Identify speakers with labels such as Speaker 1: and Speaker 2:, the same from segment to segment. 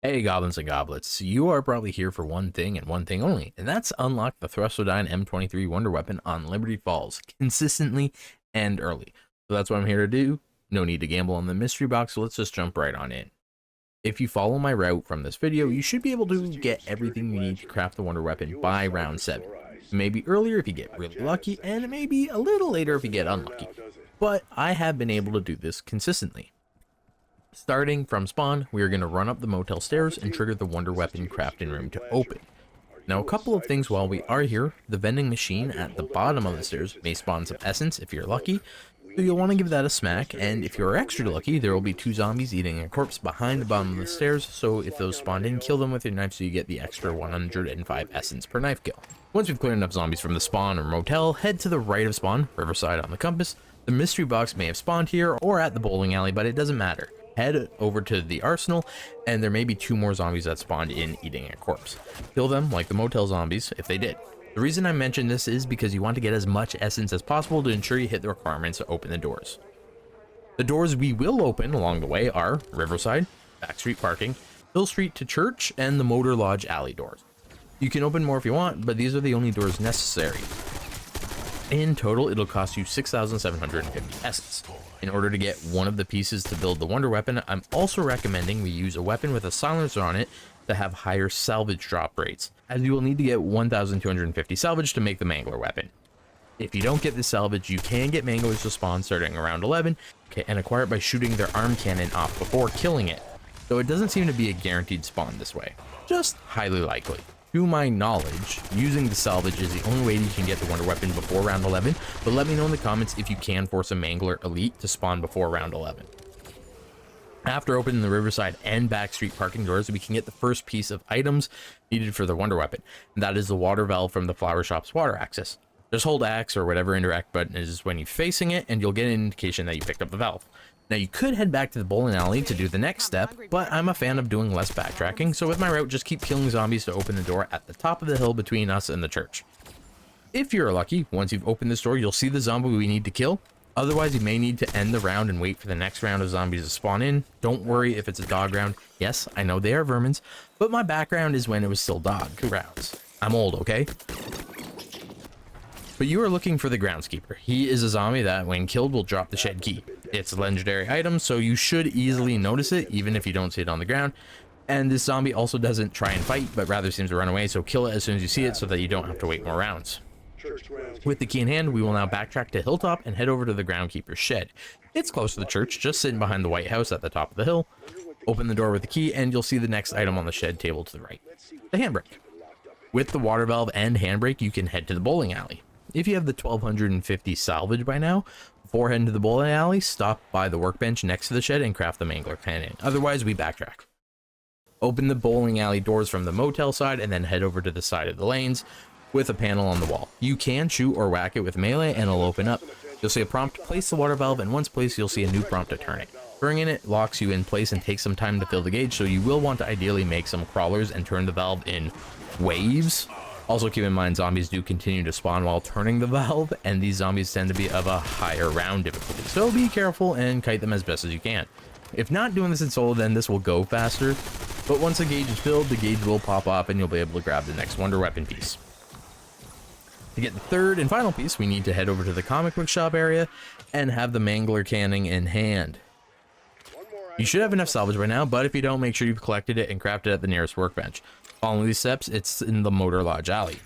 Speaker 1: Hey goblins and goblets, you are probably here for one thing and one thing only, and that's unlock the Thrustodyne M23 Wonder Weapon on Liberty Falls, consistently and early. So that's what I'm here to do. No need to gamble on the mystery box, so let's just jump right on in. If you follow my route from this video, you should be able to get everything you need to craft the Wonder Weapon by round 7. Maybe earlier if you get really lucky, and maybe a little later if you get unlucky. But I have been able to do this consistently. Starting from spawn, we are going to run up the motel stairs and trigger the Wonder Weapon crafting room to open. Now, a couple of things while we are here. The vending machine at the bottom of the stairs may spawn some essence if you're lucky, so you'll want to give that a smack, and if you're extra lucky, there will be 2 zombies eating a corpse behind the bottom of the stairs, so if those spawn in, kill them with your knife so you get the extra 105 essence per knife kill. Once we've cleared enough zombies from the spawn or motel, head to the right of spawn, riverside on the compass. The mystery box may have spawned here or at the bowling alley, but it doesn't matter. Head over to the arsenal, and there may be 2 more zombies that spawned in eating a corpse. Kill them like the motel zombies if they did. The reason I mention this is because you want to get as much essence as possible to ensure you hit the requirements to open the doors. The doors we will open along the way are Riverside, Backstreet Parking, Hill Street to Church, and the Motor Lodge alley doors. You can open more if you want, but these are the only doors necessary. In total, it'll cost you 6,750 essence. In order to get one of the pieces to build the Wonder Weapon, I'm also recommending we use a weapon with a silencer on it to have higher salvage drop rates, as you will need to get 1,250 salvage to make the Mangler weapon. If you don't get the salvage, you can get Manglers to spawn starting around 11, and acquire it by shooting their arm cannon off before killing it, though it doesn't seem to be a guaranteed spawn this way, just highly likely. To my knowledge, using the salvage is the only way you can get the Wonder Weapon before round 11, but let me know in the comments if you can force a Mangler Elite to spawn before round 11. After opening the Riverside and Backstreet Parking doors, we can get the first piece of items needed for the Wonder Weapon, and that is the water valve from the flower shop's water access. Just hold X or whatever interact button is when you're facing it, and you'll get an indication that you picked up the valve. Now, you could head back to the bowling alley to do the next step, but I'm a fan of doing less backtracking, so with my route, just keep killing zombies to open the door at the top of the hill between us and the church. If you're lucky, once you've opened this door, you'll see the zombie we need to kill. Otherwise, you may need to end the round and wait for the next round of zombies to spawn in. Don't worry if it's a dog round. Yes, I know they are vermins, but my background is when it was still dog rounds. I'm old, okay? But you are looking for the groundskeeper. He is a zombie that, when killed, will drop the shed key. It's a legendary item, so you should easily notice it, even if you don't see it on the ground. And this zombie also doesn't try and fight, but rather seems to run away, so kill it as soon as you see it so that you don't have to wait more rounds. With the key in hand, we will now backtrack to Hilltop and head over to the groundkeeper's shed. It's close to the church, just sitting behind the White House at the top of the hill. Open the door with the key, and you'll see the next item on the shed table to the right, the handbrake. With the water valve and handbrake, you can head to the bowling alley. If you have the 1,250 salvage by now, before heading to the bowling alley, stop by the workbench next to the shed and craft the Mangler cannon. Otherwise, we backtrack. Open the bowling alley doors from the motel side and then head over to the side of the lanes with a panel on the wall. You can shoot or whack it with melee and it'll open up. You'll see a prompt, place the water valve, and once placed, you'll see a new prompt to turn it. Turning it locks you in place and takes some time to fill the gauge, so you will want to ideally make some crawlers and turn the valve in waves. Also, keep in mind, zombies do continue to spawn while turning the valve, and these zombies tend to be of a higher round difficulty, so be careful and kite them as best as you can. If not doing this in solo, then this will go faster, but once the gauge is filled, the gauge will pop off and you'll be able to grab the next Wonder Weapon piece. To get the third and final piece, we need to head over to the comic book shop area and have the Mangler cannon in hand. You should have enough salvage by now, but if you don't, make sure you've collected it and crafted it at the nearest workbench. Following these steps, it's in the Motor Lodge alley.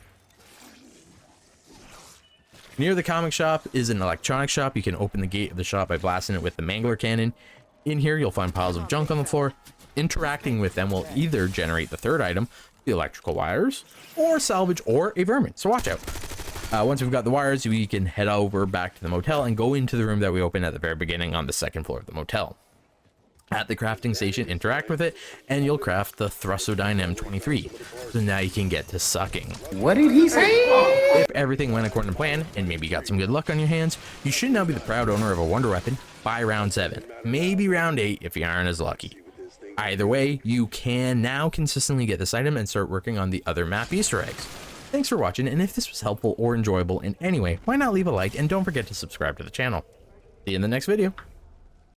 Speaker 1: Near the comic shop is an electronic shop. You can open the gate of the shop by blasting it with the Mangler cannon. In here, you'll find piles of junk on the floor. Interacting with them will either generate the third item, the electrical wires, or salvage, or a vermin, so watch out. Once we've got the wires, we can head over back to the motel and go into the room that we opened at the very beginning on the 2nd floor of the motel. At the crafting station, interact with it, and you'll craft the Thrustodyne M23. So now you can get to sucking.
Speaker 2: What did he say?
Speaker 1: If everything went according to plan, and maybe you got some good luck on your hands, you should now be the proud owner of a Wonder Weapon by round 7. Maybe round 8 if you aren't as lucky. Either way, you can now consistently get this item and start working on the other map Easter eggs. Thanks for watching, and if this was helpful or enjoyable in any way, why not leave a like, and don't forget to subscribe to the channel. See you in the next video.